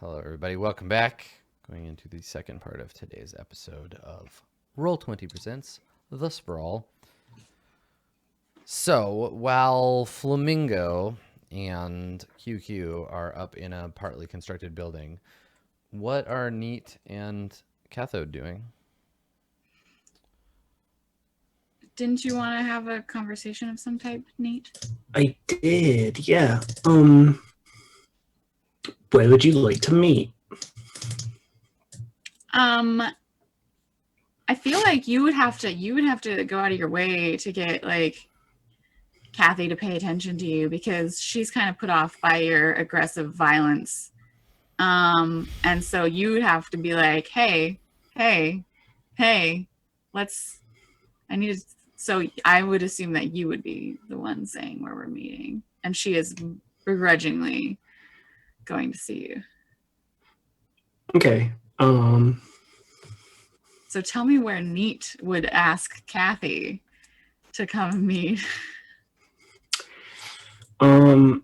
Hello, everybody. Welcome back. Going into the second part of today's episode of Roll20 Presents The Sprawl. So, while Flamingo and QQ are up in a partly constructed building, what are Neat and Cathode doing? Didn't you want to have a conversation of some type, Nate? I did, yeah. Where would you like to meet? I feel like you would have to go out of your way to get like Kathy to pay attention to you because she's kind of put off by your aggressive violence. And so you would have to be like, hey, so I would assume that you would be the one saying where we're meeting. And she is begrudgingly going to see you. Okay. So tell me where Neat would ask Kathy to come and meet. Do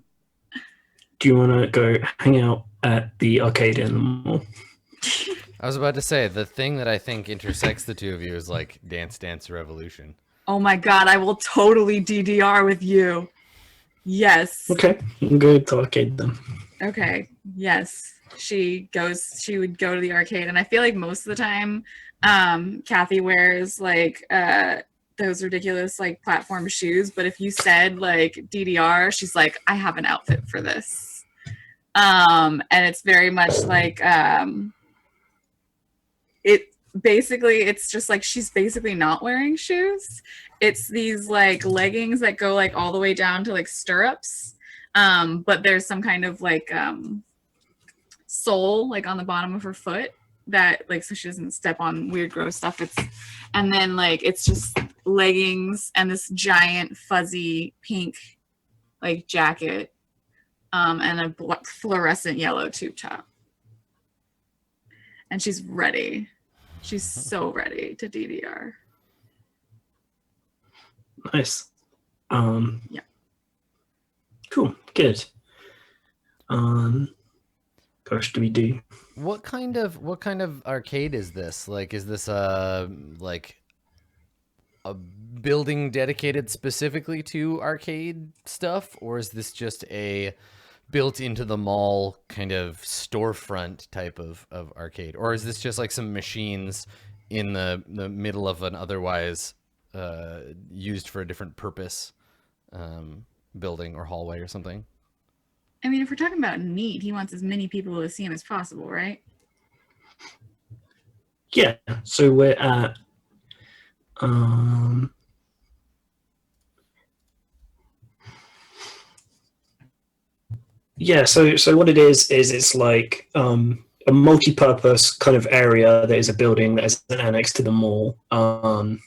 you want to go hang out at the arcade in the mall? I was about to say, the thing that I think intersects the two of you is like Dance Dance Revolution. Oh my god, I will totally DDR with you. Yes. Okay, we'll go to the arcade then. Okay, yes. She would go to the arcade, and I feel like most of the time, Kathy wears like those ridiculous like platform shoes, but if you said like DDR, she's like, I have an outfit for this. And it's very much like it's just like she's basically not wearing shoes. It's these like leggings that go like all the way down to like stirrups, but there's some kind of like sole like on the bottom of her foot that like so she doesn't step on weird gross stuff. And then like it's just leggings and this giant fuzzy pink like jacket, and a fluorescent yellow tube top, and she's ready. She's so ready to DDR. Nice. Yeah. Cool. Good. Gosh, do we do? What kind of arcade is this? Like, is this a building dedicated specifically to arcade stuff, or is this just a built into the mall kind of storefront type of arcade, or is this just like some machines in the middle of an otherwise used for a different purpose building or hallway or something? I mean, if we're talking about Neat, he wants as many people to see him as possible, right? Yeah. So we're at yeah, so what it is it's like a multi-purpose kind of area that is a building that is an annex to the mall, and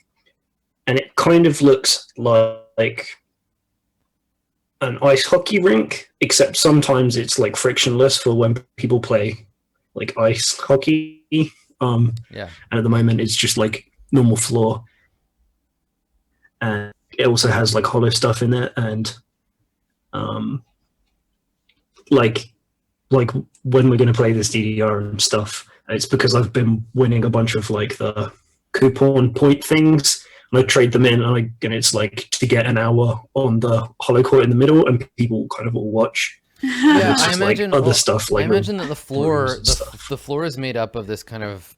it kind of looks like an ice hockey rink, except sometimes it's like frictionless for when people play like ice hockey. And at the moment it's just like normal floor, and it also has like hollow stuff in it, and like when we're going to play this DDR and stuff, it's because I've been winning a bunch of like the coupon point things, and I trade them in, and it's like to get an hour on the hollow court in the middle, and people kind of all watch. Yeah, I imagine like other stuff. Like I imagine that the floor is made up of this kind of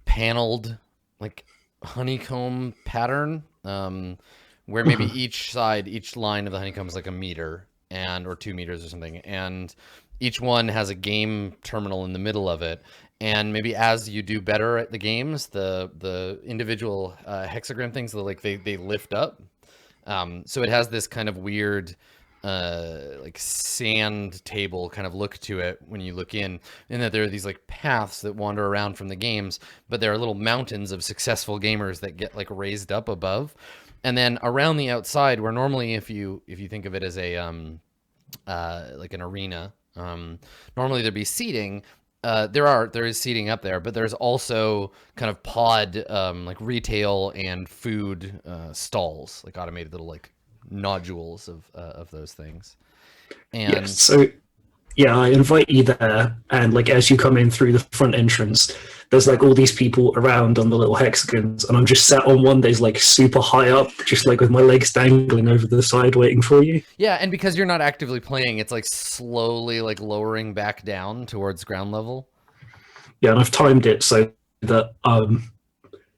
paneled like honeycomb pattern, where maybe each line of the honeycomb is like a meter or 2 meters or something, and each one has a game terminal in the middle of it. And maybe as you do better at the games, the individual hexagram things they lift up. So it has this kind of weird like sand table kind of look to it when you look in, and that there are these like paths that wander around from the games, but there are little mountains of successful gamers that get like raised up above. And then around the outside, where normally if you think of it as a like an arena, normally there'd be seating. There is seating up there, but there's also kind of pod like retail and food stalls, like automated little like nodules of those things. And yes, so yeah, I invite you there, and like as you come in through the front entrance, there's like all these people around on the little hexagons, and I'm just sat on one that's like super high up, just like with my legs dangling over the side, waiting for you. Yeah, and because you're not actively playing, it's like slowly like lowering back down towards ground level. Yeah, and I've timed it so that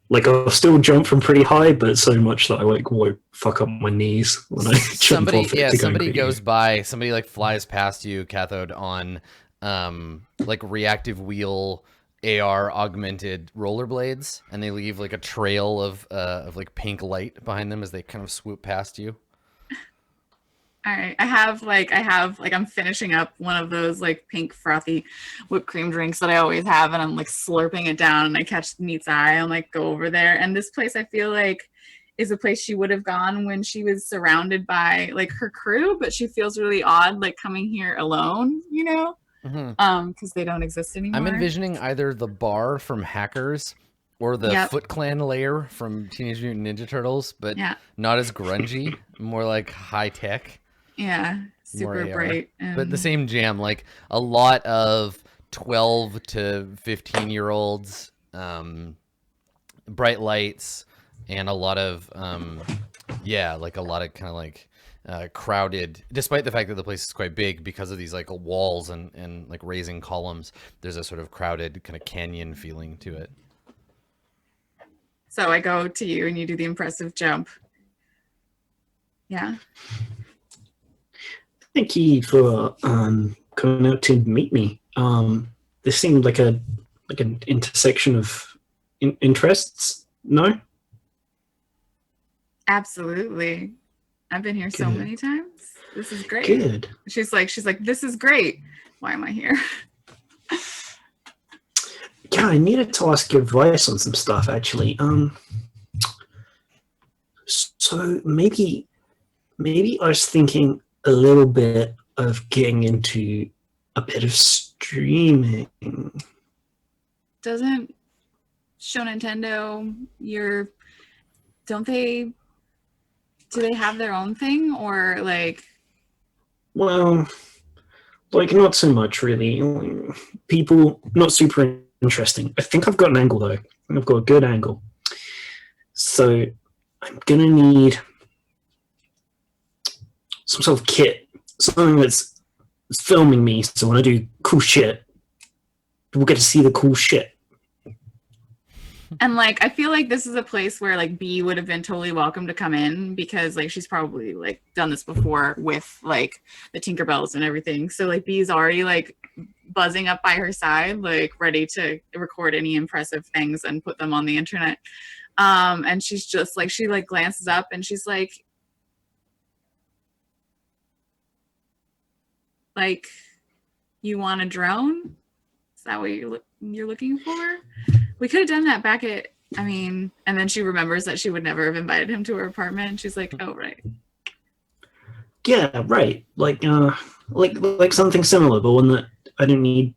like I'll still jump from pretty high, but so much that I like won't fuck up my knees when I jump off it. Somebody goes by, somebody like flies past you, Cathode, on like reactive wheel AR augmented rollerblades, and they leave like a trail of like pink light behind them as they kind of swoop past you. All right, I have like I'm finishing up one of those like pink frothy whipped cream drinks that I always have, and I'm like slurping it down, and I catch Neat's eye and like go over there. And this place I feel like is a place she would have gone when she was surrounded by like her crew, but she feels really odd like coming here alone, you know, because they don't exist anymore. I'm envisioning either the bar from Hackers or the Foot Clan lair from Teenage Mutant Ninja Turtles, but not as grungy, more like high tech. Yeah, super bright. But the same jam, like a lot of 12 to 15-year-olds, bright lights, and a lot of, like a lot of kind of like crowded, despite the fact that the place is quite big because of these like walls and like raising columns, there's a sort of crowded kind of canyon feeling to it. So I go to you and you do the impressive jump. Yeah. Thank you for coming out to meet me. This seemed like an intersection of interests. No? Absolutely. I've been here so many times. This is great. Good. She's like, this is great. Why am I here? Yeah, I needed to ask your advice on some stuff actually. So maybe I was thinking a little bit of getting into a bit of streaming. Doesn't Show Nintendo do they have their own thing, or like? Well, like not so much really. People not super interesting. I think I've got an angle though. I think I've got a good angle. So I'm gonna need some sort of kit, something that's filming me. So when I do cool shit, people get to see the cool shit. And like, I feel like this is a place where like B would have been totally welcome to come in, because like she's probably like done this before with like the Tinkerbells and everything. So like B's already like buzzing up by her side, like ready to record any impressive things and put them on the internet. And she's just like, she like glances up and she's like, you want a drone? Is that what you're looking for? We could have done that back at, and then she remembers that she would never have invited him to her apartment. And she's like, oh, right. Yeah, right. Like something similar, but one that I don't need,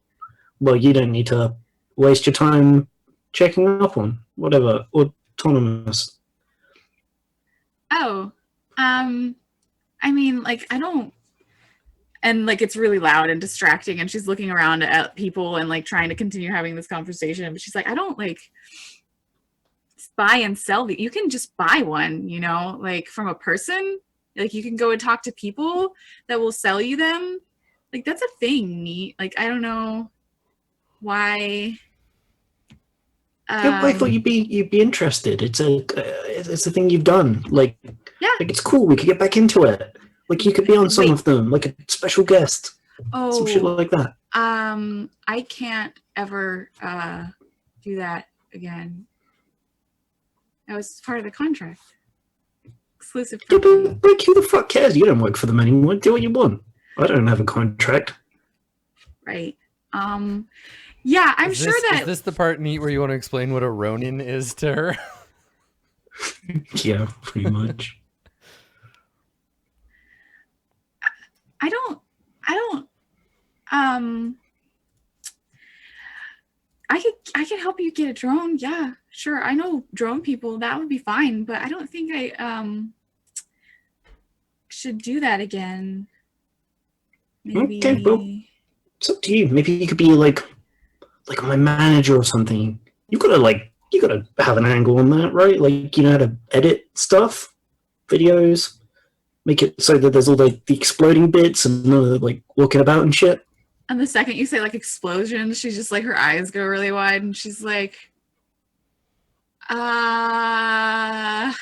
well, you don't need to waste your time checking up on. Whatever. Autonomous. Oh, I don't, and like it's really loud and distracting, and she's looking around at people and like trying to continue having this conversation, but she's like, I don't like buy and sell you can just buy one, you know, like from a person. Like you can go and talk to people that will sell you them. Like that's a thing. Neat. Like I don't know why. I thought you'd be interested. It's a thing you've done. Like it's cool. We could get back into it. Like you could be on some of them, like a special guest. Some shit like that. I can't ever do that again. That was part of the contract. Exclusive. Yeah, but like who the fuck cares? You don't work for them anymore. Do what you want. I don't have a contract. Right. Yeah, I'm sure that. Is this the part, Neat, where you want to explain what a Ronin is to her? Yeah, pretty much. I don't I could help you get a drone. Yeah, sure. I know drone people. That would be fine, but I don't think I should do that again. Maybe Okay, well, it's up to you. Maybe you could be like my manager or something. You gotta have an angle on that, right? Like, you know how to edit stuff, videos, make it so that there's all the exploding bits and like walking about and shit. And the second you say like explosions, she's just like her eyes go really wide and she's like, I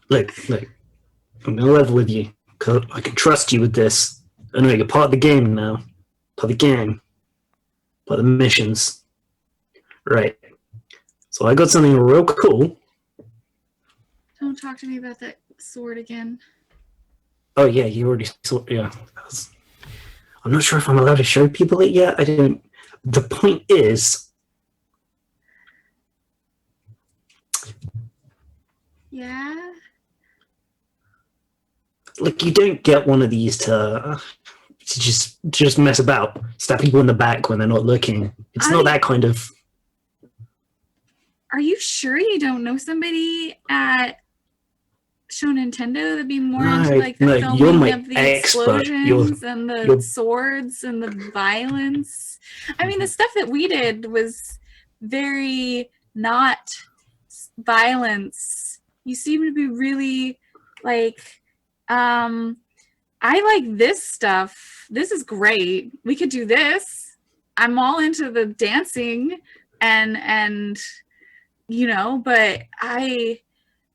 Look, I'm gonna level with you. Cause I can trust you with this. I know you're part of the game now. Part of the gang. Part of the missions. Right. So I got something real cool. Don't talk to me about that sword again. Oh yeah, you already saw. Yeah. I'm not sure if I'm allowed to show people it yet. I don't. The point is, Yeah. like, you don't get one of these to just mess about, stab people in the back when they're not looking. It's not that kind of. Are you sure you don't know somebody at Show Nintendo that'd be more into like the filming of the explosions and the swords and the violence? I mean, the stuff that we did was very not violence. You seem to be really like, I like this stuff. This is great. We could do this. I'm all into the dancing and you know, but I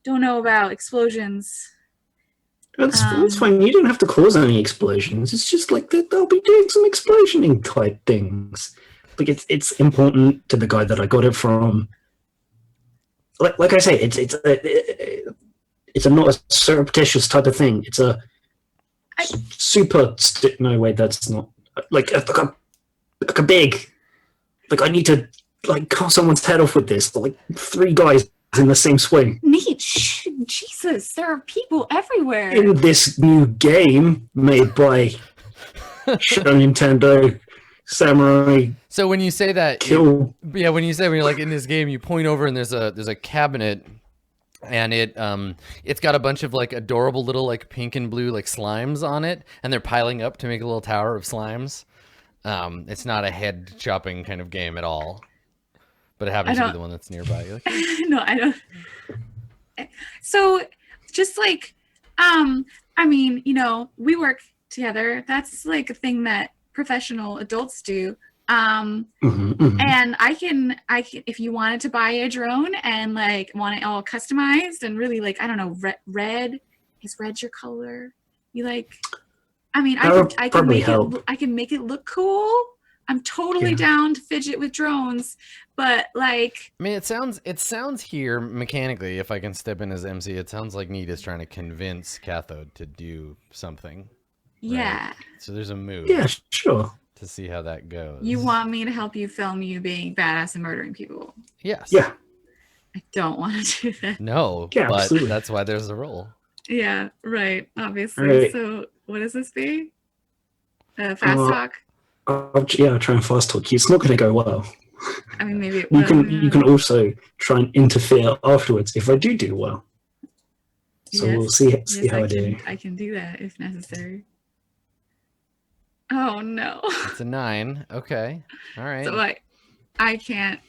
don't know about explosions. That's fine. You don't have to cause any explosions. It's just like they'll be doing some explosioning type things. Like, it's important to the guy that I got it from. Like I say, it's a not a surreptitious type of thing. It's a super. No, wait, that's not like a big. Like, I need to like cut someone's head off with this. Like 3 guys in the same swing. Neat. Jesus, there are people everywhere. In this new game made by Show Nintendo, Samurai. So when you say that, when you're like in this game, you point over and there's a cabinet, and it's got a bunch of like adorable little like pink and blue like slimes on it, and they're piling up to make a little tower of slimes. It's not a head chopping kind of game at all, but it happens to be the one that's nearby. Like, no, I don't. So just like, I mean, you know, we work together. That's like a thing that professional adults do. And I can, if you wanted to buy a drone and like want it all customized and really like, I don't know, red, is red your color? You like, I mean, I can make it look cool. I'm totally down to fidget with drones, but like, I mean, it sounds here mechanically, if I can step in as MC, it sounds like Neat is trying to convince Cathode to do something. Yeah. Right? So there's a move. Yeah, sure. To see how that goes. You want me to help you film you being badass and murdering people? Yes. Yeah. I don't want to do that. No, yeah, but absolutely. That's why there's a roll. Yeah, right. Obviously. Right. So what does this be? Fast talk? I'll try and fast talk you. It's not going to go well. I mean, maybe it you will. You can also try and interfere afterwards if I do well. So yes, we'll see how I do. I can do that if necessary. Oh no. It's a 9. Okay. All right. So I can't.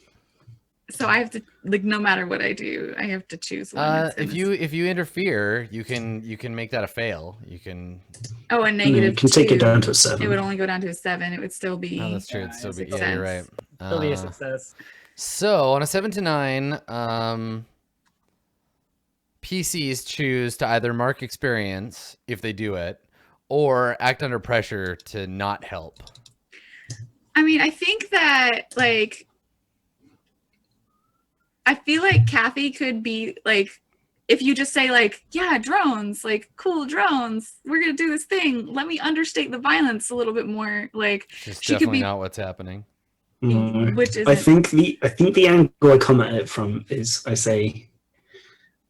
So I have to, like, no matter what I do, I have to choose one. If you interfere, you can make that a fail. You can. Oh, a negative. You can take it down to a 7. It would only go down to a 7. It would still be. Oh, that's true. It'd still be. Success. Yeah, you're right. Still be a success. So on a 7 to 9, PCs choose to either mark experience if they do it, or act under pressure to not help. I mean, I think that, like, I feel like Kathy could be, like, if you just say, like, yeah, drones, like, cool drones, we're going to do this thing. Let me understate the violence a little bit more. Like, It's she definitely could be, not what's happening. No. which is I think the angle I come at it from is I say,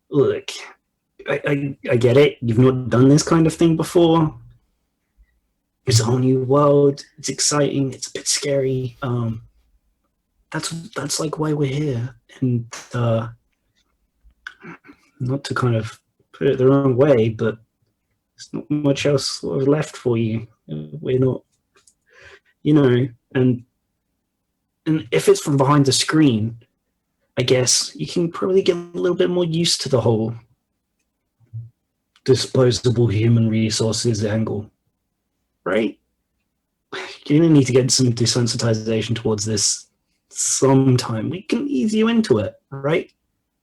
look, I get it. You've not done this kind of thing before. It's a whole new world. It's exciting. It's a bit scary. That's like why we're here. And not to kind of put it the wrong way, but There's not much else sort of left for you. We're not, you know, and if it's from behind the screen, I guess you can probably get a little bit more used to the whole disposable human resources angle, right? You're going to need to get some desensitization towards this sometime. We can ease you into it, right?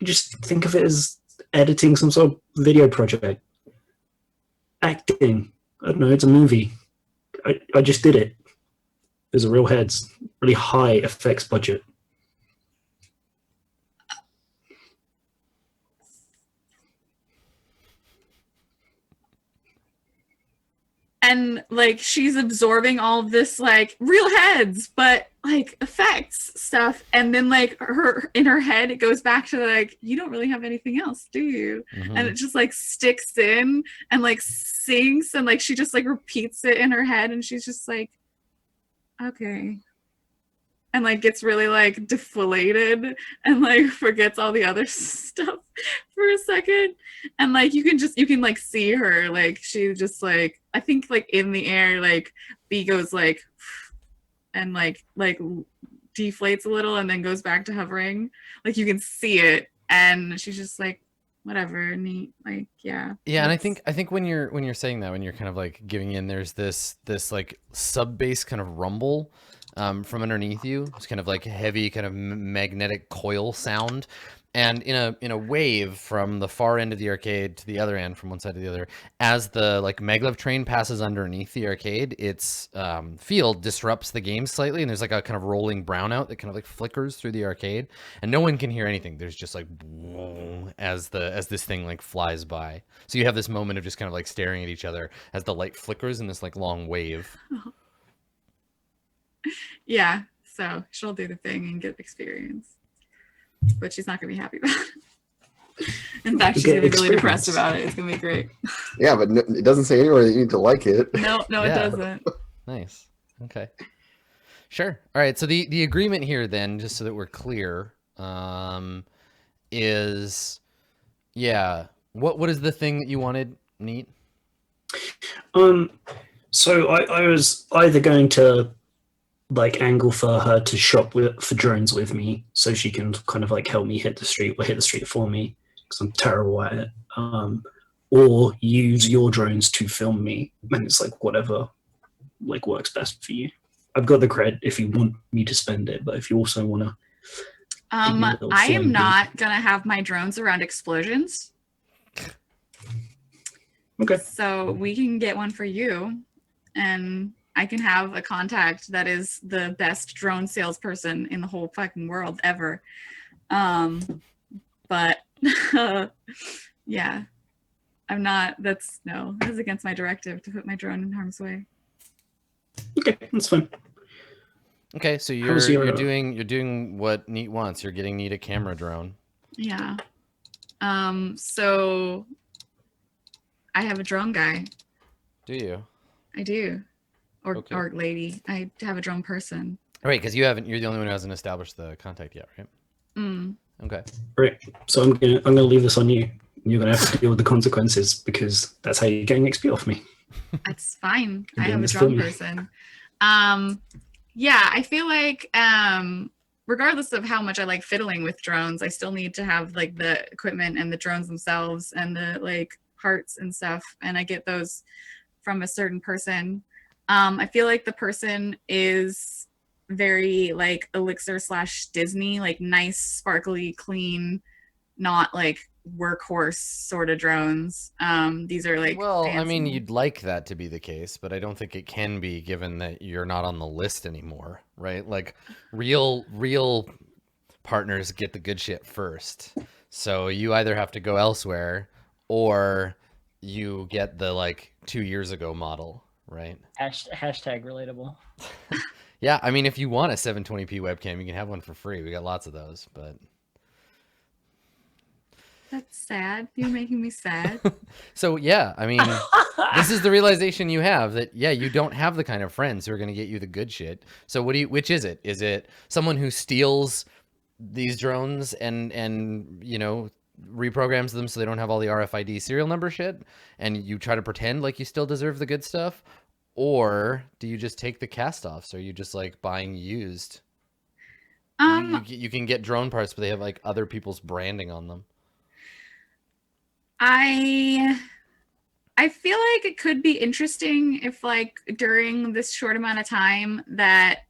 You just think of it as editing some sort of video project. Acting. I don't know, it's a movie. I just did it. There's a real heads, really high effects budget. And like she's absorbing all of this like real heads but like effects stuff, and then like her in her head it goes back to like, you don't really have anything else, do you? And it just like sticks in and like sinks, and like she just like repeats it in her head, and she's just like, okay, and like gets really like deflated and like forgets all the other stuff for a second. And like you can like see her, like she just like, I think like in the air, like B goes like and like deflates a little and then goes back to hovering, like you can see it, and she's just like, whatever, neat, like yeah. And I think when you're saying that, when you're kind of like giving in, there's this like sub bass kind of rumble from underneath you. It's kind of like heavy kind of magnetic coil sound, and in a wave from the far end of the arcade to the other end, from one side to the other, as the like maglev train passes underneath the arcade, its field disrupts the game slightly, and there's like a kind of rolling brownout that kind of like flickers through the arcade, and no one can hear anything. There's just like as this thing like flies by, so you have this moment of just kind of like staring at each other as the light flickers in this like long wave. Yeah, so she'll do the thing and get experience, but she's not gonna be happy about it. In fact, she's gonna be really depressed about it. It's gonna be great. Yeah, but it doesn't say anywhere that you need to like it. No, Yeah. It doesn't. Nice. Okay. Sure. All right. So the agreement here then, just so that we're clear, is, yeah. What is the thing that you wanted, Neat? So I was either going to like angle for her to shop for drones with me, so she can kind of like help me hit the street, or hit the street for me, because I'm terrible at it. Or use your drones to film me, and it's like whatever like works best for you. I've got the cred if you want me to spend it, but if you also want to. I am not gonna have my drones around explosions. Okay. So we can get one for you, and I can have a contact that is the best drone salesperson in the whole fucking world ever. But yeah, I'm not. That's against my directive to put my drone in harm's way. Okay, that's fine. Okay, so you're doing what Neat wants. You're getting Neat a camera drone. Yeah. So I have a drone guy. Do you? I do. Or Okay. or lady. I have a drone person. Right, because you're the only one who hasn't established the contact yet, right? Okay. Right. So I'm gonna leave this on you. You're gonna have to deal with the consequences, because that's how you're getting XP off me. That's fine. I Doing have a this drone for me. person. Yeah, I feel like regardless of how much I like fiddling with drones, I still need to have like the equipment and the drones themselves and the like parts and stuff, and I get those from a certain person. I feel like the person is very like Elixir / Disney, like nice, sparkly, clean, not like workhorse sort of drones. These are like, well, fancy. I mean, you'd like that to be the case, but I don't think it can be, given that you're not on the list anymore, right? Like real partners get the good shit first. So you either have to go elsewhere, or you get the like 2 years ago model, right? Hashtag relatable. Yeah, I mean, if you want a 720p webcam, you can have one for free. We got lots of those, but That's sad. You're making me sad. so yeah, I mean, this is the realization you have, that yeah, you don't have the kind of friends who are going to get you the good shit. So which is it? Is it someone who steals these drones and reprograms them so they don't have all the RFID serial number shit, and you try to pretend like you still deserve the good stuff? Or do you just take the cast offs? Or are you just like buying used? You can get drone parts, but they have like other people's branding on them. I feel like it could be interesting if, like, during this short amount of time that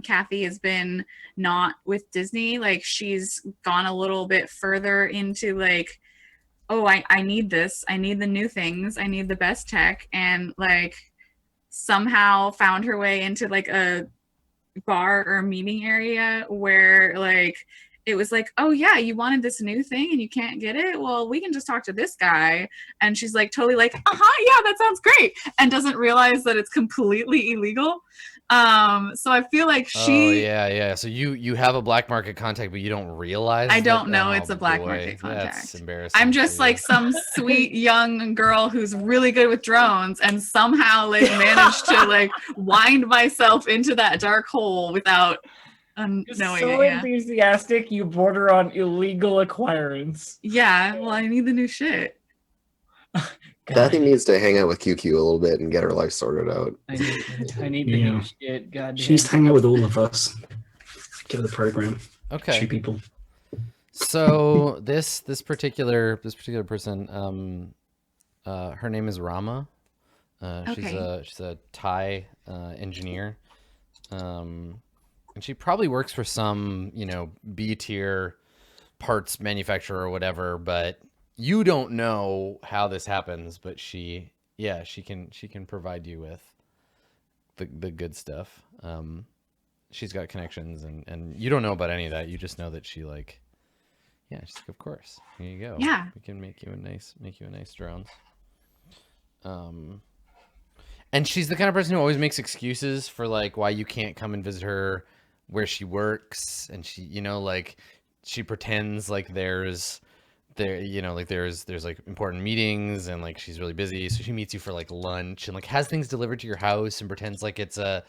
Kathy has been not with Disney, like, she's gone a little bit further into, like, oh, I need this. I need the new things. I need the best tech. And, like, somehow found her way into, like, a bar or a meeting area where, like, it was like, oh yeah, you wanted this new thing and you can't get it, well, we can just talk to this guy. And she's like totally like, yeah, that sounds great, and doesn't realize that it's completely illegal. So I feel like she yeah, so you have a black market contact, but you don't realize I don't know it's a black market contact. That's embarrassing. I'm just like some sweet young girl who's really good with drones, and somehow like managed to like wind myself into that dark hole without knowing so it. Yeah. enthusiastic, you border on illegal acquirance. Yeah, well, I need the new shit. Kathy needs to hang out with QQ a little bit and get her life sorted out. I need the new shit. God damn. She needs to hang out with all of us. Give her the program. Okay. 2 people. So this particular person, her name is Rama. She's a Thai engineer. And she probably works for some, B tier parts manufacturer or whatever, but you don't know how this happens, but she can provide you with the good stuff. She's got connections, and you don't know about any of that. You just know that she she's like, of course, here you go. Yeah. We can make you a nice drone. And she's the kind of person who always makes excuses for like why you can't come and visit her where she works, and she she pretends like there's like important meetings, and like she's really busy, so she meets you for like lunch and like has things delivered to your house and pretends like it's a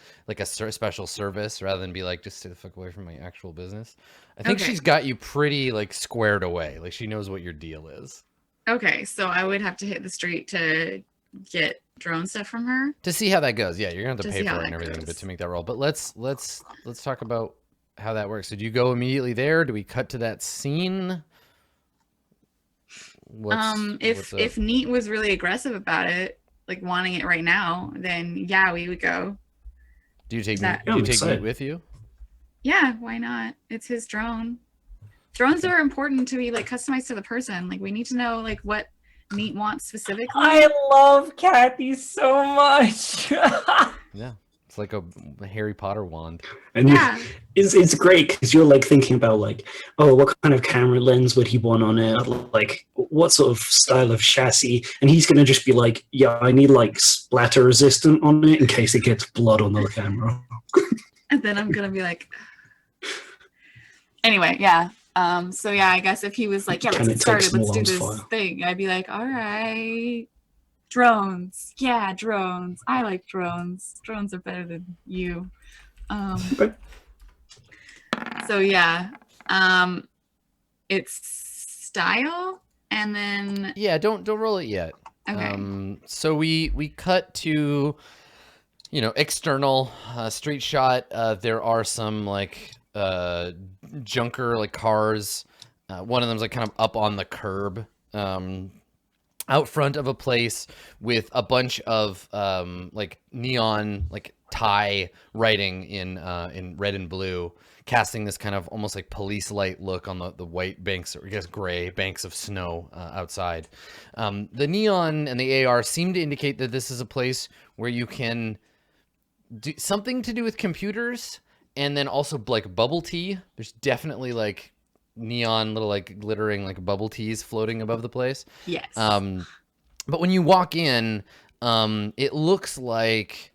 special service rather than be like, just stay the fuck away from my actual business. I think she's got you pretty like squared away. Like she knows what your deal is. Okay, so I would have to hit the street to get drone stuff from her to see how that goes. Yeah, you're gonna have to pay for it and everything, goes. but to make that roll. But let's talk about how that works. So do you go immediately there? Do we cut to that scene? If Neat was really aggressive about it, like wanting it right now, then yeah, we would go. Do you take Neat with you? Yeah, why not? It's his drone. Drones are important to be like customized to the person. Like we need to know like what Neat wants specifically. I love Kathy so much. Yeah, it's like a Harry Potter wand. And it's great because you're like thinking about like, oh, what kind of camera lens would he want on it? Like, what sort of style of chassis? And he's gonna just be like, yeah, I need like splatter resistant on it in case it gets blood on the camera. And then I'm gonna be like, anyway, yeah. So yeah, I guess if he was like, yeah, let's get started, let's do this thing, I'd be like, all right, drones. Yeah, drones. I like drones. Drones are better than you. So yeah, it's style, and then don't roll it yet. Okay. So we cut to external street shot. There are some like junker like cars. One of them's like kind of up on the curb out front of a place with a bunch of like neon like Thai writing in red and blue, casting this kind of almost like police light look on the white banks, or I guess gray banks of snow outside. The neon and the AR seem to indicate that this is a place where you can do something to do with computers. And then also like bubble tea. There's definitely like neon little like glittering like bubble teas floating above the place. Yes. But when you walk in, it looks like,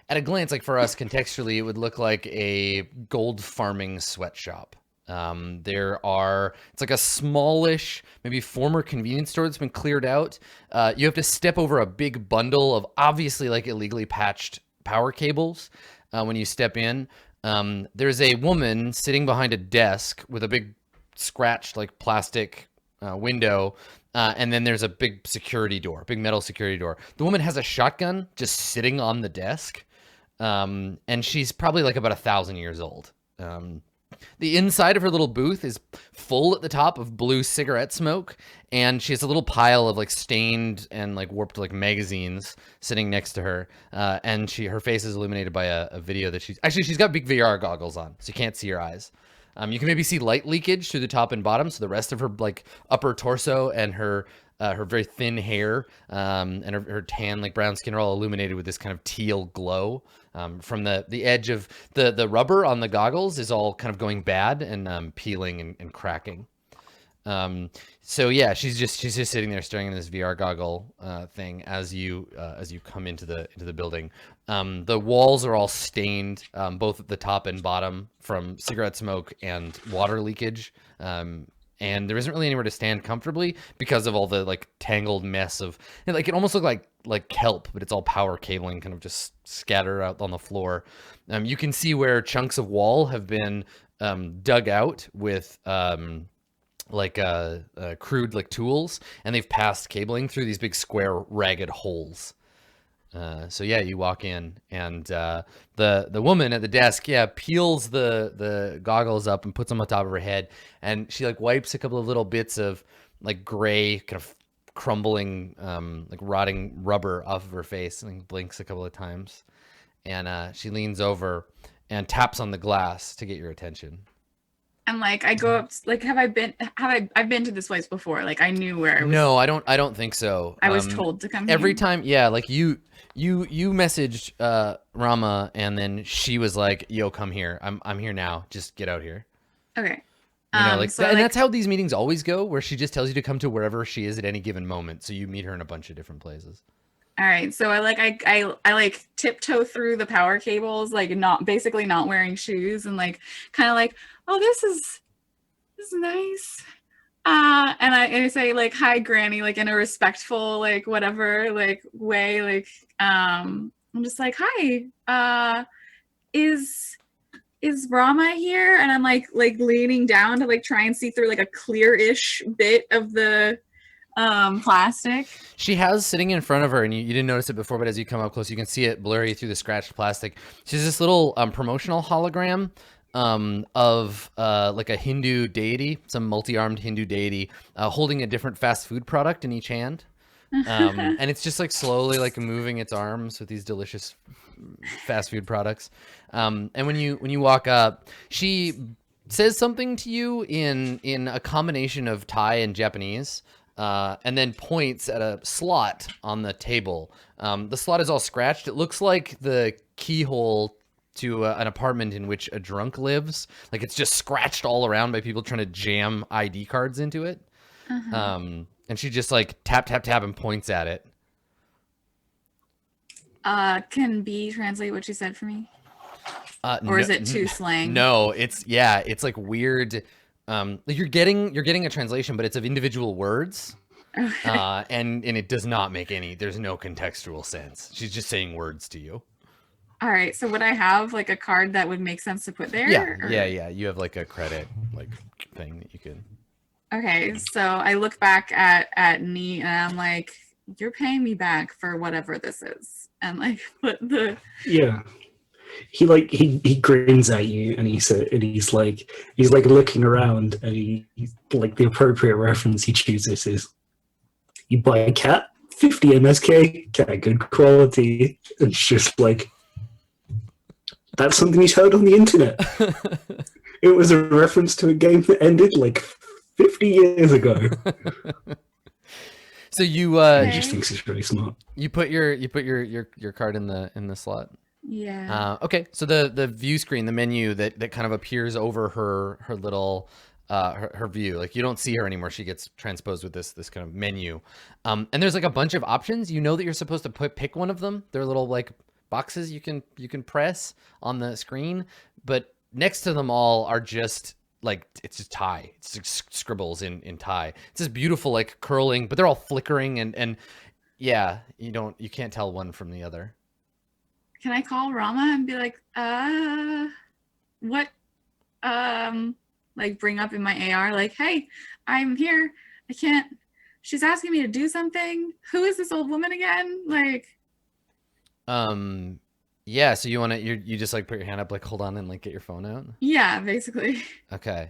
at a glance, like for us contextually, it would look like a gold farming sweatshop. It's like a smallish, maybe former convenience store that's been cleared out. You have to step over a big bundle of obviously like illegally patched power cables. When you step in, there's a woman sitting behind a desk with a big scratched like plastic window, and then there's a big security door, big metal security door. The woman has a shotgun just sitting on the desk, and she's probably like about 1,000 years old. The inside of her little booth is full at the top of blue cigarette smoke, and she has a little pile of like stained and like warped like magazines sitting next to her. And her face is illuminated by a video that she's got big VR goggles on, so you can't see her eyes. You can maybe see light leakage through the top and bottom, so the rest of her like upper torso and her very thin hair and her tan like brown skin are all illuminated with this kind of teal glow. From the edge of the rubber on the goggles is all kind of going bad and peeling and cracking. So yeah, she's just sitting there staring at this VR goggle thing as you come into the building. The walls are all stained, both at the top and bottom, from cigarette smoke and water leakage. And there isn't really anywhere to stand comfortably because of all the like tangled mess of, like, it almost looked like kelp, but it's all power cabling kind of just scattered out on the floor. You can see where chunks of wall have been dug out with crude like tools, and they've passed cabling through these big square ragged holes. So yeah, you walk in, and the woman at the desk, peels the goggles up and puts them on top of her head, and she like wipes a couple of little bits of like gray kind of crumbling like rotting rubber off of her face, and blinks a couple of times, and she leans over and taps on the glass to get your attention. And like I go up, like I've been to this place before. Like I knew where I was. No, I don't think so. I was told to come every here. time. Yeah, like you messaged Rama, and then she was like, "Yo, come here. I'm here now. Just get out here." Okay. You know, and that's how these meetings always go, where she just tells you to come to wherever she is at any given moment. So you meet her in a bunch of different places. All right. So I tiptoe through the power cables, like not wearing shoes, and like kind of like, oh, this is nice. And I say like, hi, Granny, like in a respectful, like whatever, like way, like I'm just like, hi, is Rama here? And I'm like leaning down to like try and see through like a clear-ish bit of the plastic. She has sitting in front of her, and you didn't notice it before, but as you come up close, you can see it blurry through the scratched plastic. She's this little promotional hologram of like a Hindu deity, some multi-armed Hindu deity, holding a different fast food product in each hand. And it's just like slowly like moving its arms with these delicious fast food products. And when you walk up, she says something to you in a combination of Thai and Japanese, and then points at a slot on the table. The slot is all scratched. It looks like the keyhole to an apartment in which a drunk lives. Like it's just scratched all around by people trying to jam ID cards into it. And she just like tap and points at it. Can B translate what she said for me? Or is it too slang? No, it's like weird. You're getting a translation, but it's of individual words. Okay. And it does not make there's no contextual sense. She's just saying words to you. All right. So would I have like a card that would make sense to put there? Yeah. You have like a credit like thing that you could. Okay. So I look back at Nee, and I'm like, you're paying me back for whatever this is. And like put the he grins at you, and he's like looking around, and he like the appropriate reference he chooses is, you buy a cat, 50 MSK, cat good quality. It's just like, that's something he's heard on the internet. It was a reference to a game that ended like 50 years ago. So you he just thinks he's really smart. You put your card in the slot. Yeah. Okay. So the view screen, the menu that kind of appears over her little her view, like you don't see her anymore. She gets transposed with this kind of menu. And there's like a bunch of options. You know that you're supposed to pick one of them. They're little like boxes you can press on the screen, but next to them all are just like, it's just Thai. It's just scribbles in Thai. It's this beautiful like curling, but they're all flickering and yeah, you can't tell one from the other. Can I call Rama and be like, what like bring up in my AR, like, hey, I'm here. I can't. She's asking me to do something. Who is this old woman again? Like, yeah. So you just like put your hand up, like hold on and like get your phone out. yeah, basically. Okay.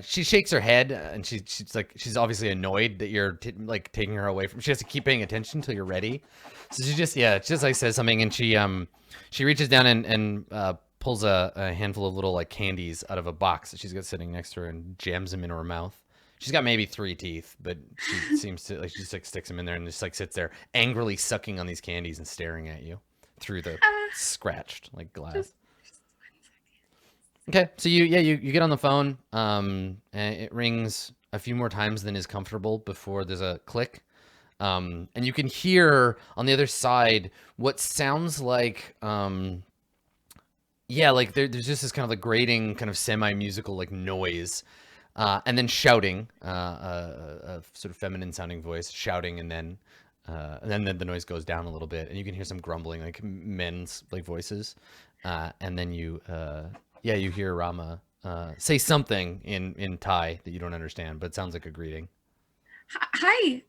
She shakes her head and she's obviously annoyed that you're like taking her away from. She has to keep paying attention until you're ready. So she just like says something and she reaches down and pulls a handful of little like candies out of a box that she's got sitting next to her and jams them into her mouth. She's got maybe 3 teeth, but she seems to like she just like sticks them in there and just like sits there angrily sucking on these candies and staring at you through the scratched like glass. Just Okay, so you get on the phone, and it rings a few more times than is comfortable before there's a click, and you can hear on the other side what sounds like, yeah, like there's just this kind of like grating, kind of semi-musical like noise, and then shouting, a sort of feminine sounding voice shouting, and then the noise goes down a little bit, and you can hear some grumbling, like men's like voices, and then you hear Rama say something in Thai that you don't understand, but it sounds like a greeting. Hi,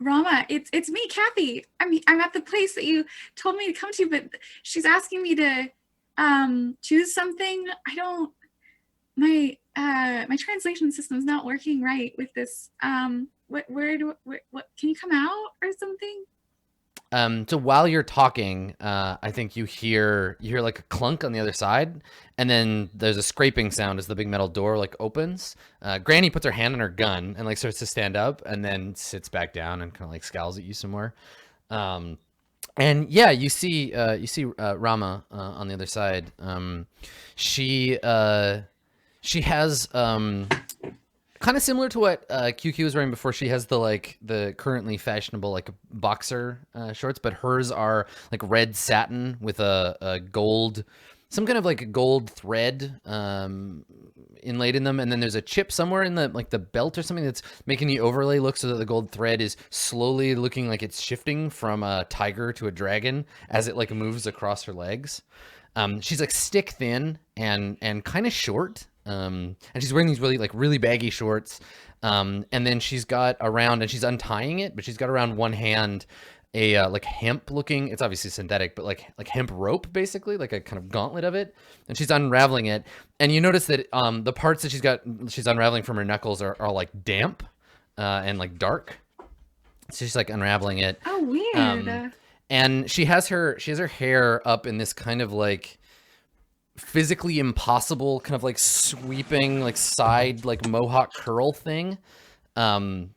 Rama. It's me, Kathy. I'm at the place that you told me to come to, but she's asking me to choose something. I don't. My translation system's not working right with this. What can you come out or something? So while you're talking, I think you hear like a clunk on the other side, and then there's a scraping sound as the big metal door like opens. Granny puts her hand on her gun and like starts to stand up, and then sits back down and kind of like scowls at you some more. And yeah, you see Rama on the other side. She has kind of similar to what QQ was wearing before. She has the currently fashionable like boxer shorts, but hers are like red satin with a gold, some kind of like a gold thread inlaid in them, and then there's a chip somewhere in the belt or something that's making the overlay look so that the gold thread is slowly looking like it's shifting from a tiger to a dragon as it like moves across her legs. She's like stick thin and kind of short. And she's wearing these really baggy shorts. And then she's got around, and she's untying it, but she's got around one hand a like hemp looking, it's obviously synthetic, but like hemp rope, basically, like a kind of gauntlet of it. And she's unraveling it. And you notice that the parts that she's unraveling from her knuckles are like damp and like dark. So she's like unraveling it. Oh, weird. And she has her hair up in this kind of like physically impossible kind of like sweeping like side like mohawk curl thing, and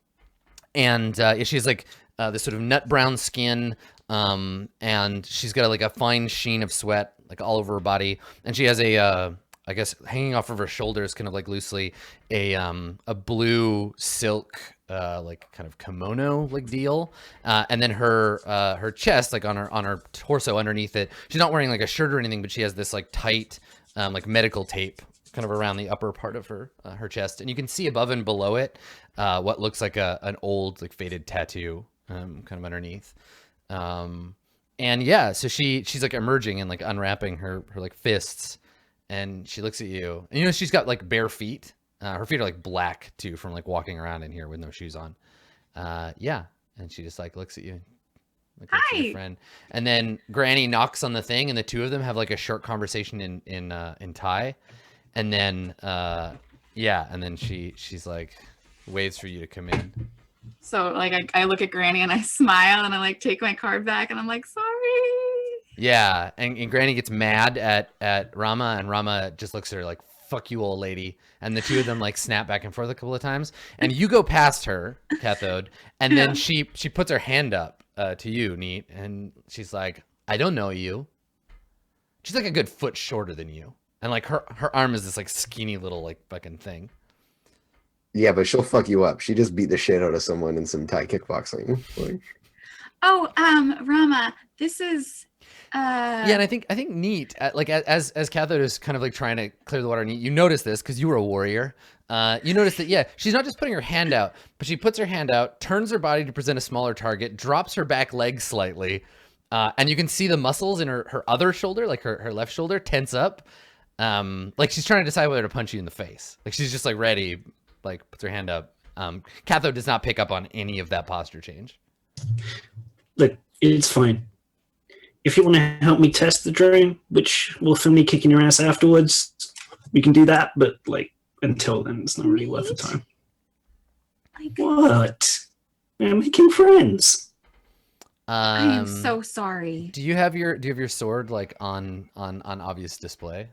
she's like this sort of nut brown skin, and she's got like a fine sheen of sweat like all over her body, and she has a I guess hanging off of her shoulders kind of like loosely a blue silk like kind of kimono like deal, and then her chest, like on her torso underneath it, she's not wearing like a shirt or anything, but she has this like tight like medical tape kind of around the upper part of her chest, and you can see above and below it what looks like an old like faded tattoo kind of underneath. And yeah, so she's like emerging and like unwrapping her like fists, and she looks at you, and she's got like bare feet. Her feet are like black too from like walking around in here with no shoes on. Yeah, and she just like looks at you, like looks at your friend, and then Granny knocks on the thing, and the two of them have like a short conversation in Thai, and then yeah, and then she's like waits for you to come in. So like I look at Granny and I smile and I like take my card back and I'm like, sorry. Yeah, and Granny gets mad at Rama, and Rama just looks at her like, fuck you, old lady. And the two of them like snap back and forth a couple of times, and you go past her, Cathode, and then she puts her hand up to you, Neat, and she's like, I don't know you. She's like a good foot shorter than you, and like her arm is this like skinny little like fucking thing. Yeah, but she'll fuck you up. She just beat the shit out of someone in some Thai kickboxing. Like, oh, Rama, this is yeah, and I think Neat, like as Cathode is kind of like trying to clear the water, Neat, you notice this because you were a warrior. You notice that, yeah, she's not just putting her hand out, but she puts her hand out, turns her body to present a smaller target, drops her back leg slightly, and you can see the muscles in her other shoulder, like her left shoulder, tense up. Like she's trying to decide whether to punch you in the face. Like she's just like ready, like puts her hand up. Catho does not pick up on any of that posture change. Look, it's fine. If you want to help me test the drone, which will film me kicking your ass afterwards, we can do that. But like until then, it's not really worth the time. Like, What? We're making friends. I am so sorry. Do you have your sword like on obvious display?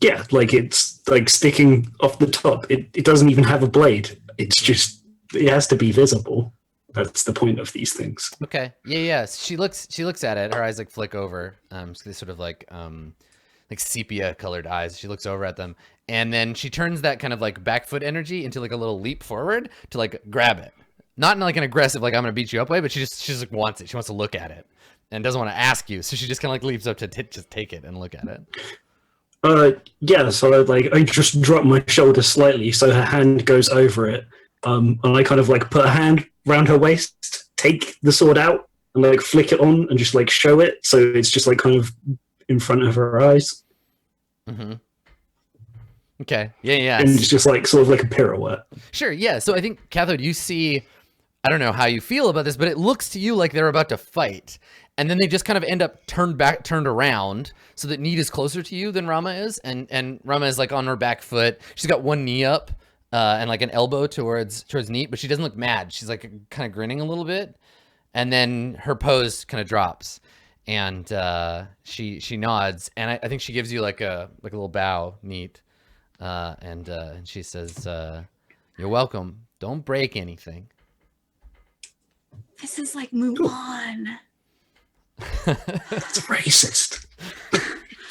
Yeah, like it's like sticking off the top. It doesn't even have a blade. It's just it has to be visible. That's the point of these things. Okay. Yeah. She looks at it. Her eyes like flick over. So they sort of like sepia colored eyes. She looks over at them, and then she turns that kind of like back foot energy into like a little leap forward to like grab it. Not in like an aggressive like I'm gonna beat you up way, but she just like wants it. She wants to look at it and doesn't want to ask you. So she just kind of like leaps up to just take it and look at it. Yeah, so I just drop my shoulder slightly so her hand goes over it. And I kind of like put a hand around her waist, take the sword out, and like flick it on and just like show it. So it's just like kind of in front of her eyes. Mm-hmm. Okay. Yeah. And it's just like sort of like a pirouette. Sure. Yeah. So I think, Cathode, you see, I don't know how you feel about this, but it looks to you like they're about to fight. And then they just kind of end up turned around so that Neat is closer to you than Rama is. And Rama is like on her back foot. She's got one knee up and like an elbow towards Neat, but she doesn't look mad. She's like kind of grinning a little bit. And then her pose kind of drops and she nods. And I think she gives you like a little bow, Neat. And she says, "You're welcome. Don't break anything." This is like Mulan. That's racist.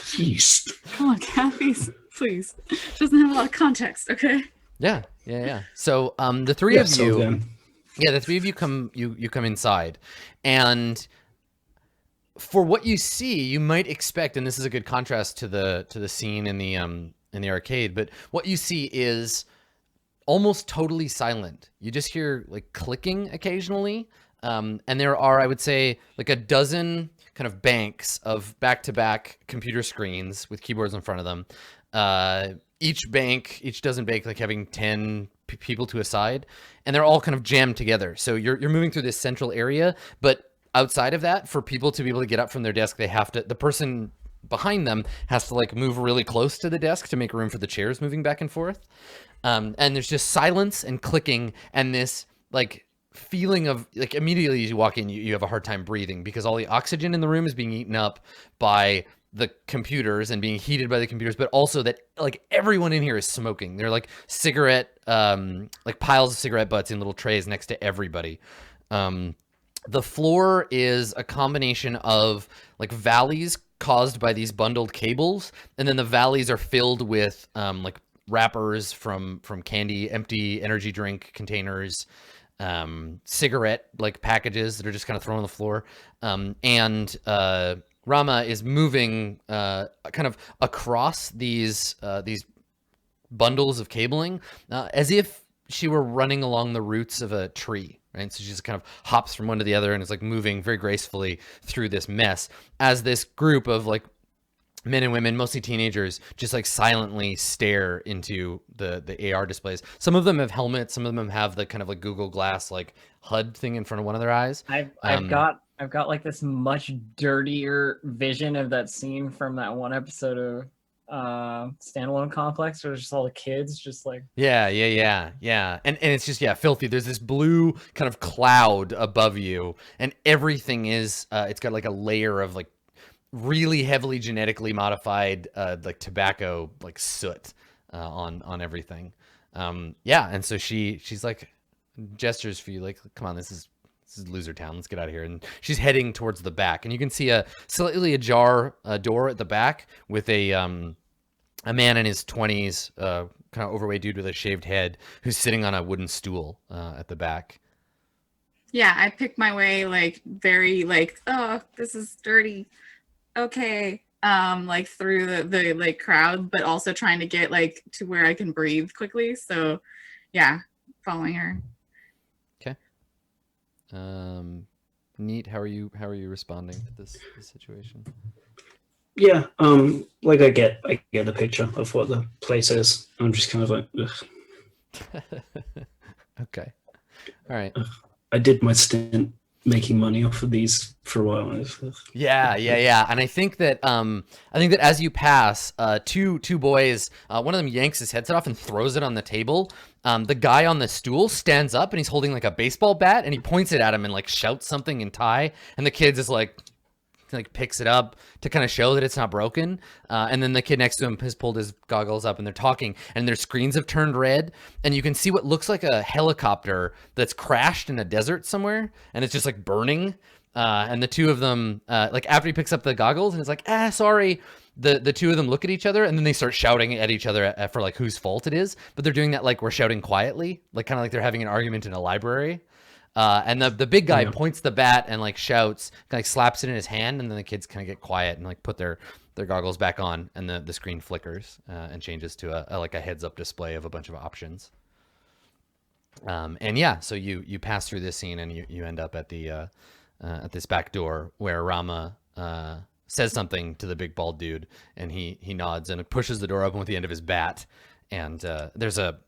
Jeez. Come on, Kathy, please. She doesn't have a lot of context, okay? Yeah. So the three of you, then. yeah, the three of you come inside, and for what you see, you might expect, and this is a good contrast to the scene in the arcade, but what you see is almost totally silent. You just hear like clicking occasionally. And there are, I would say, like a dozen kind of banks of back-to-back computer screens with keyboards in front of them. Each dozen bank, like having 10 people to a side, and they're all kind of jammed together. So you're moving through this central area, but outside of that, for people to be able to get up from their desk, the person behind them has to like move really close to the desk to make room for the chairs moving back and forth. And there's just silence and clicking and this like feeling of like immediately as you walk in, you have a hard time breathing because all the oxygen in the room is being eaten up by the computers and being heated by the computers, but also that like everyone in here is smoking. They're like cigarette, like piles of cigarette butts in little trays next to everybody. The floor is a combination of like valleys caused by these bundled cables, and then the valleys are filled with like wrappers from candy, empty energy drink containers, cigarette like packages that are just kind of thrown on the floor. And Rama is moving kind of across these bundles of cabling as if she were running along the roots of a tree. Right? So she just kind of hops from one to the other and is like moving very gracefully through this mess as this group of like men and women, mostly teenagers, just like silently stare into the AR displays. Some of them have helmets. Some of them have the kind of like Google Glass like HUD thing in front of one of their eyes. I've got like this much dirtier vision of that scene from that one episode of Standalone Complex where there's just all the kids just like yeah and it's just filthy. There's this blue kind of cloud above you and everything is it's got like a layer of like really heavily genetically modified like tobacco like soot on everything. And so she's like gestures for you like, come on, this is loser town, let's get out of here. And she's heading towards the back, and you can see a slightly ajar door at the back with a man in his 20s, kind of overweight dude with a shaved head who's sitting on a wooden stool at the back. Yeah, I pick my way like very like, oh, this is dirty. Okay. Like through the like crowd, but also trying to get like to where I can breathe quickly. So yeah, following her. Okay. Neat. How are you responding to this situation? Yeah, like I get the picture of what the place is. I'm just kind of like, ugh, Okay. All right. ugh. I did my stint making money off of these for a while. Ugh. Yeah. And I think that as you pass, two boys, one of them yanks his headset off and throws it on the table. The guy on the stool stands up and he's holding like a baseball bat and he points it at him and like shouts something in Thai. And the kid just like picks it up to kind of show that it's not broken. And then the kid next to him has pulled his goggles up and they're talking and their screens have turned red and you can see what looks like a helicopter that's crashed in a desert somewhere and it's just like burning. And the two of them, like after he picks up the goggles and it's like, sorry. The two of them look at each other and then they start shouting at each other for like whose fault it is. But they're doing that like we're shouting quietly, like kind of like they're having an argument in a library. And the big guy points the bat and like shouts, kind of like slaps it in his hand, and then the kids kind of get quiet and like put their goggles back on, and the screen flickers and changes to a like a heads up display of a bunch of options. And yeah, so you pass through this scene and you end up at the at this back door where Rama says something to the big bald dude, and he nods and pushes the door open with the end of his bat, and there's a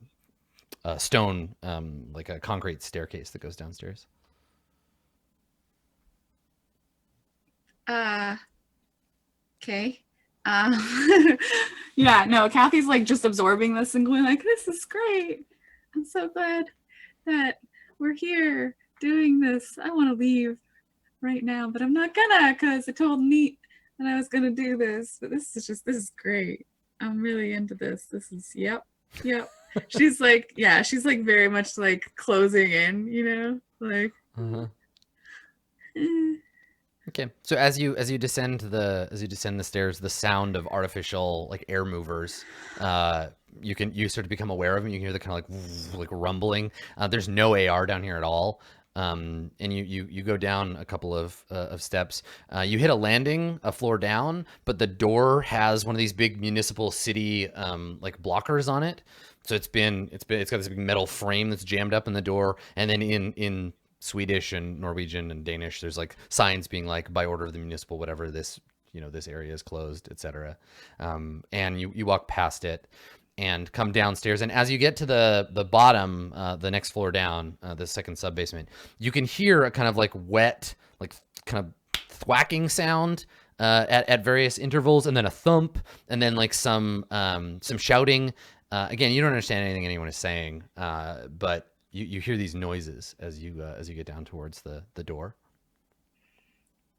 stone, like a concrete staircase that goes downstairs. Okay. Yeah, no, Kathy's like just absorbing this and going like, this is great. I'm so glad that we're here doing this. I want to leave right now, but I'm not gonna because I told Neat that I was gonna do this. But this is great. I'm really into this. This is yep. She's like, yeah, she's like very much like closing in, you know, like. Okay, so as you descend the stairs, the sound of artificial like air movers, you start to become aware of them. You can hear the kind of like rumbling. There's no AR down here at all. And you go down a couple of steps. You hit a landing, a floor down, but the door has one of these big municipal city like blockers on it. So it's got this big metal frame that's jammed up in the door, and then in Swedish and Norwegian and Danish, there's like signs being like by order of the municipal whatever, this this area is closed, etc. And you walk past it and come downstairs, and as you get to the bottom, the next floor down, the second sub basement, you can hear a kind of like wet, like kind of thwacking sound at various intervals, and then a thump, and then like some shouting. Again, you don't understand anything anyone is saying, but you hear these noises as you get down towards the door.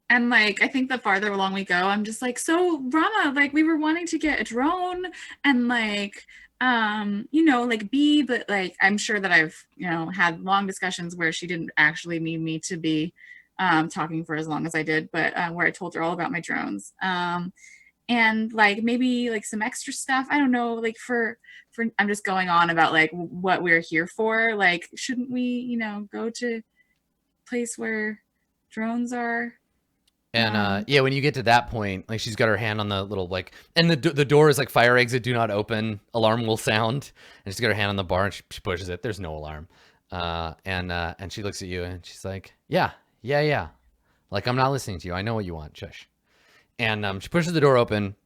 And like, I think the farther along we go, I'm just like, so Rama, like we were wanting to get a drone and like, like be, but like, I'm sure that I've, had long discussions where she didn't actually need me to be talking for as long as I did, but where I told her all about my drones. And like, maybe like some extra stuff. I don't know, like for I'm just going on about like what we're here for. Like, shouldn't we, go to a place where drones are? And when you get to that point, like she's got her hand on the little like, and the door is like fire exit, do not open, alarm will sound, and she's got her hand on the bar and she pushes it. There's no alarm, and she looks at you and she's like, yeah, like I'm not listening to you. I know what you want. Shush. And she pushes the door open,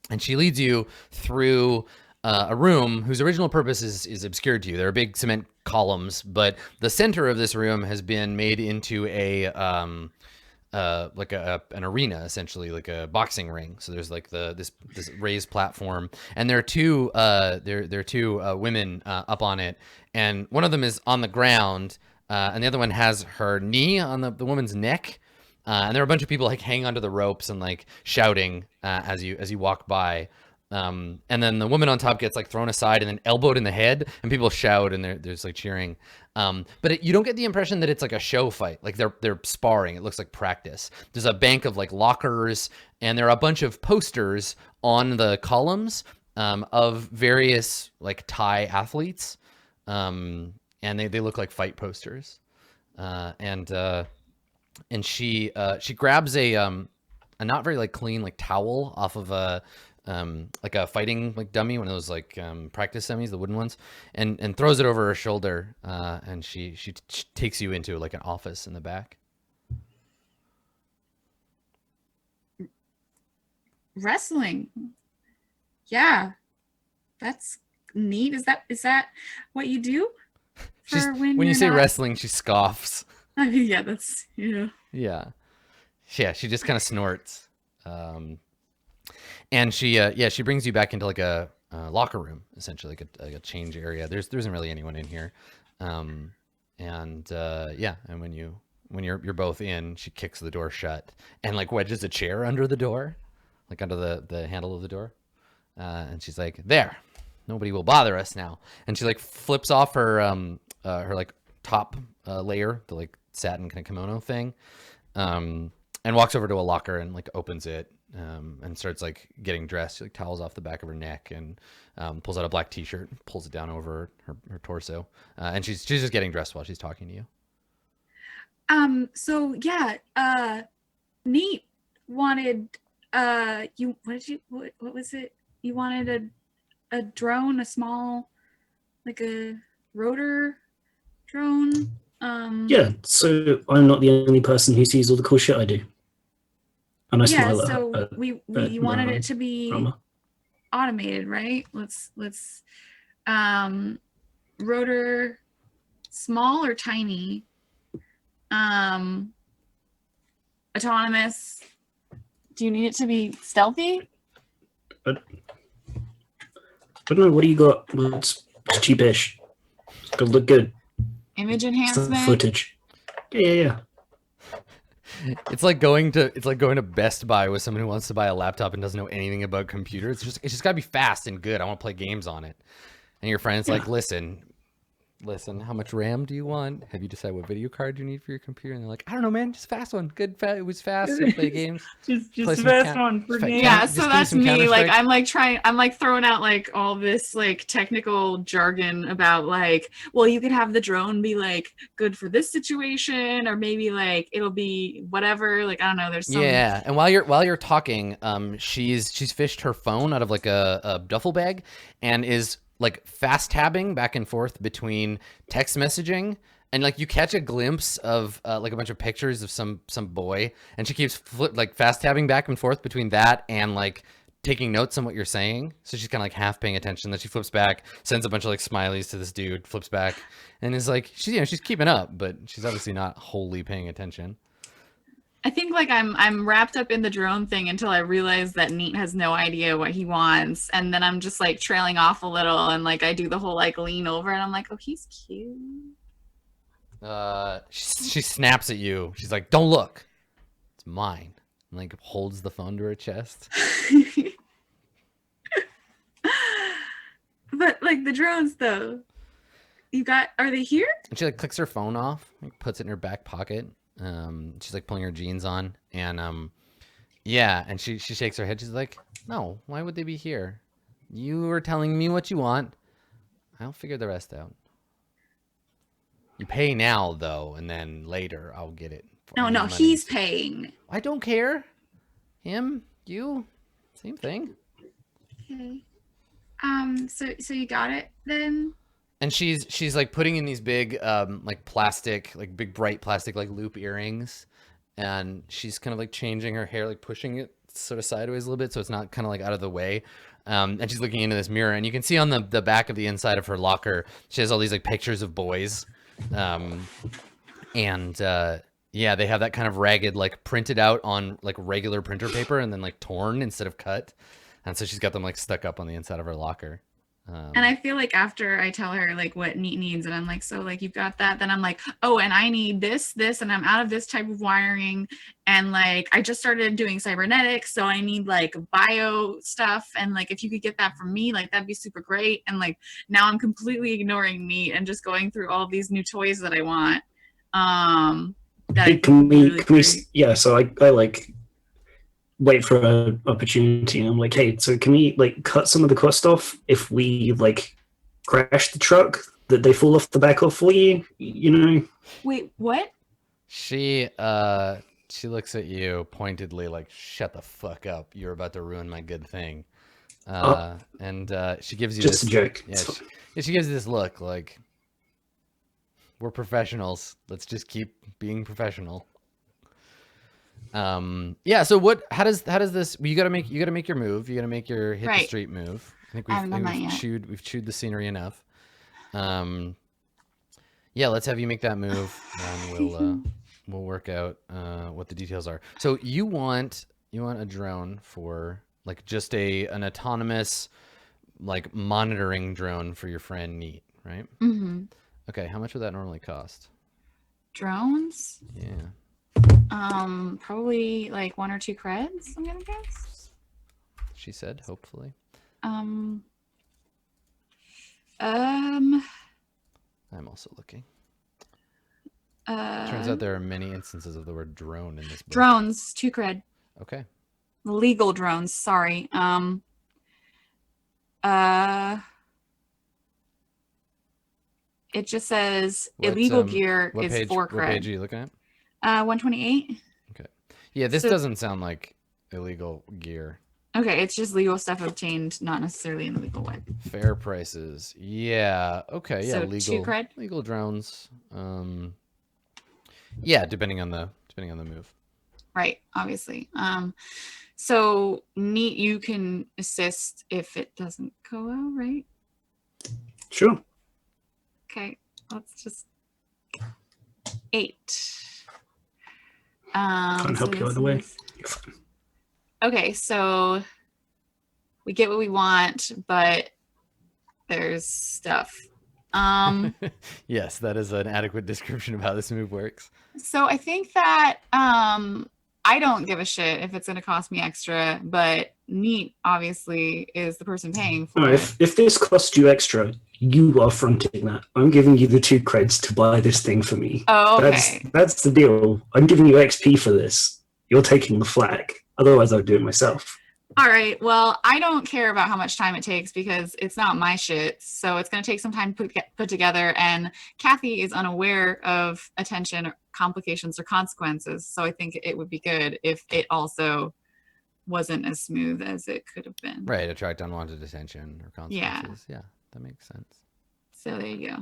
and she leads you through a room whose original purpose is obscured to you. There are big cement columns, but the center of this room has been made into a like an arena, essentially like a boxing ring. So there's like this raised platform, and there are two women up on it, and one of them is on the ground, and the other one has her knee on the woman's neck. And there are a bunch of people like hanging onto the ropes and like shouting as you walk by. And then the woman on top gets like thrown aside and then elbowed in the head, and people shout and there's like cheering. But you don't get the impression that it's like a show fight. Like they're sparring. It looks like practice. There's a bank of like lockers, and there are a bunch of posters on the columns of various like Thai athletes. And they look like fight posters. And she grabs a not very like clean like towel off of a like a fighting like dummy, one of those like practice semis, the wooden ones, and throws it over her shoulder, and she takes you into like an office in the back. wrestling. Yeah, that's neat. Is that what you do? She's, For when you're you say not- wrestling, she scoffs. I mean, yeah, that's Yeah. Yeah, she just kind of snorts. And she brings you back into like a locker room, essentially, like a change area. There isn't really anyone in here. And when you're both in, she kicks the door shut and like wedges a chair under the door, like under the handle of the door. And she's like, "There, nobody will bother us now." And she like flips off her like top layer, the like satin kind of kimono thing, and walks over to a locker and like opens it, and starts like getting dressed. She like towels off the back of her neck and pulls out a black t-shirt, pulls it down over her torso, and she's just getting dressed while she's talking to you. So yeah, Neat wanted what was it? You wanted a drone, a small, like a rotor drone. Yeah, so I'm not the only person who sees all the cool shit I do. And I Yeah, smile at so her. we wanted it to be Rama. automated, right? Let's rotor, small or tiny, autonomous. Do you need it to be stealthy? I don't know, what do you got? What's cheapish? It's gonna look good. Image Some enhancement. footage. Yeah. It's like going to Best Buy with someone who wants to buy a laptop and doesn't know anything about computers. It's just gotta be fast and good. I want to play games on it. And your friend's like, listen, how much RAM do you want? Have you decided what video card you need for your computer? And they're like, I don't know, man, just fast one. Good, it was fast to play games. Just Play some fast ca- one for fa- games. Yeah, Just so give me that's some me. Like Counter-Strike. I'm like throwing out like all this like technical jargon about like, well, you could have the drone be like good for this situation, or maybe like it'll be whatever. Like I don't know. There's some. Yeah, and while you're talking, she's fished her phone out of like a duffel bag and is like fast tabbing back and forth between text messaging and like you catch a glimpse of like a bunch of pictures of some boy, and she keeps fast tabbing back and forth between that and like taking notes on what you're saying. So she's kind of like half paying attention. Then she flips back, sends a bunch of like smileys to this dude, flips back, and is like she's keeping up, but she's obviously not wholly paying attention. I think like I'm wrapped up in the drone thing until I realize that Neat has no idea what he wants, and then I'm just like trailing off a little, and like I do the whole like lean over, and I'm like, oh, he's cute. She snaps at you. She's like, "Don't look, it's mine." And like holds the phone to her chest. But like the drones though, are they here? And she like clicks her phone off, like, puts it in her back pocket. She's like pulling her jeans on, and and she shakes her head. She's like, "No, why would they be here? You were telling me what you want. I'll figure the rest out. You pay now though, and then later I'll get it." No, he's paying. I don't care. Him, you, same thing. Okay. So you got it then? And she's like putting in these big like plastic, like big bright plastic like loop earrings, and she's kind of like changing her hair, like pushing it sort of sideways a little bit so it's not kind of like out of the way. And she's looking into this mirror, and you can see on the back of the inside of her locker, she has all these like pictures of boys. They have that kind of ragged, like printed out on like regular printer paper and then like torn instead of cut. And so she's got them like stuck up on the inside of her locker. And I feel like after I tell her like what Neat needs, and I'm like, so like you've got that, then I'm like, oh, and I need this, and I'm out of this type of wiring, and like I just started doing cybernetics, so I need like bio stuff, and like if you could get that for me, like that'd be super great. And like now I'm completely ignoring Neat and just going through all these new toys that I want. Hey, can we yeah, so I like wait for an opportunity, and I'm like, hey, so can we like cut some of the cost off if we like crash the truck, that they fall off the back of for you, you know? Wait, what? She looks at you pointedly like, shut the fuck up, you're about to ruin my good thing. And she gives you just this a joke. she gives you this look like, we're professionals, let's just keep being professional. Yeah. So what? How does this? You gotta make your move. You gotta make your hit the Right. street move. I think I haven't done that we've yet. chewed the scenery enough. Yeah. Let's have you make that move, and we'll work out what the details are. So you want a drone for like just an autonomous like monitoring drone for your friend Neat, right? Mm-hmm. Okay. How much would that normally cost? Drones? Yeah. Probably like 1 or 2 creds, I'm gonna guess. She said, hopefully. Um, I'm also looking. Turns out there are many instances of the word drone in this book. drones, 2 cred. Okay. Legal drones, sorry. It just says illegal gear what is page, 4 What page are cred. you looking at? 128. Okay. Yeah, this So- doesn't sound like illegal gear. Okay, it's just legal stuff obtained, not necessarily in the legal way. Fair prices. Yeah. Okay. Yeah. So 2 cred? Legal drones. Yeah, depending on the move. Right, obviously. So Neat, you can assist if it doesn't go well, right? Sure. Okay, let's just 8. Can't help so you this either way. is- Okay, so we get what we want, but there's stuff. Yes, that is an adequate description of how this move works. So I think that I don't give a shit if it's going to cost me extra, but Neat obviously is the person paying for No, it. if this costs you extra, you are fronting that. I'm giving you the 2 creds to buy this thing for me. Oh, okay. That's the deal. I'm giving you XP for this. You're taking the flag. Otherwise, I'll do it myself. All right. Well, I don't care about how much time it takes because it's not my shit. So it's going to take some time to put together. And Kathy is unaware of attention, or complications, or consequences. So I think it would be good if it also wasn't as smooth as it could have been. Right, attract unwanted attention or consequences. Yeah, that makes sense. So there you go.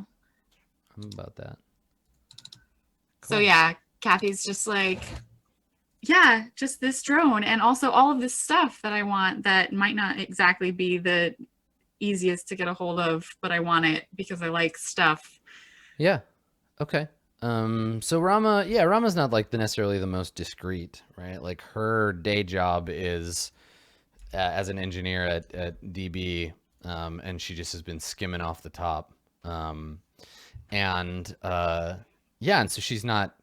I'm about that. So Cool. yeah, Kathy's just like, yeah, just this drone and also all of this stuff that I want that might not exactly be the easiest to get a hold of, but I want it because I like stuff. Yeah. Okay. So Rama's not like necessarily the most discreet, right? Like her day job is as an engineer at DB, and she just has been skimming off the top. Yeah, and so she's not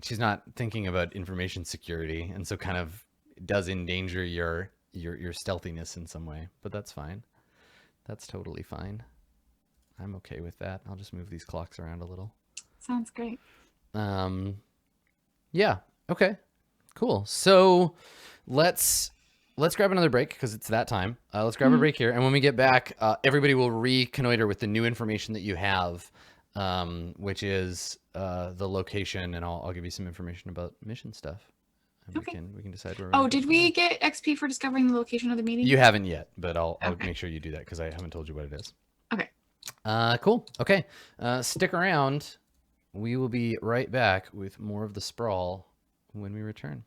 thinking about information security, and so kind of does endanger your stealthiness in some way. But that's fine. That's totally fine. I'm okay with that. I'll just move these clocks around a little. Sounds great. Yeah. Okay. Cool. So let's grab another break because it's that time. Let's grab a break here, and when we get back, everybody will reconnoiter with the new information that you have, which is the location, and I'll give you some information about mission stuff. And Okay. we can decide where. Oh, did we get XP for discovering the location of the meeting? You haven't yet, but I'll Okay. make sure you do that because I haven't told you what it is. Okay. Cool. Okay. Stick around. We will be right back with more of the Sprawl when we return.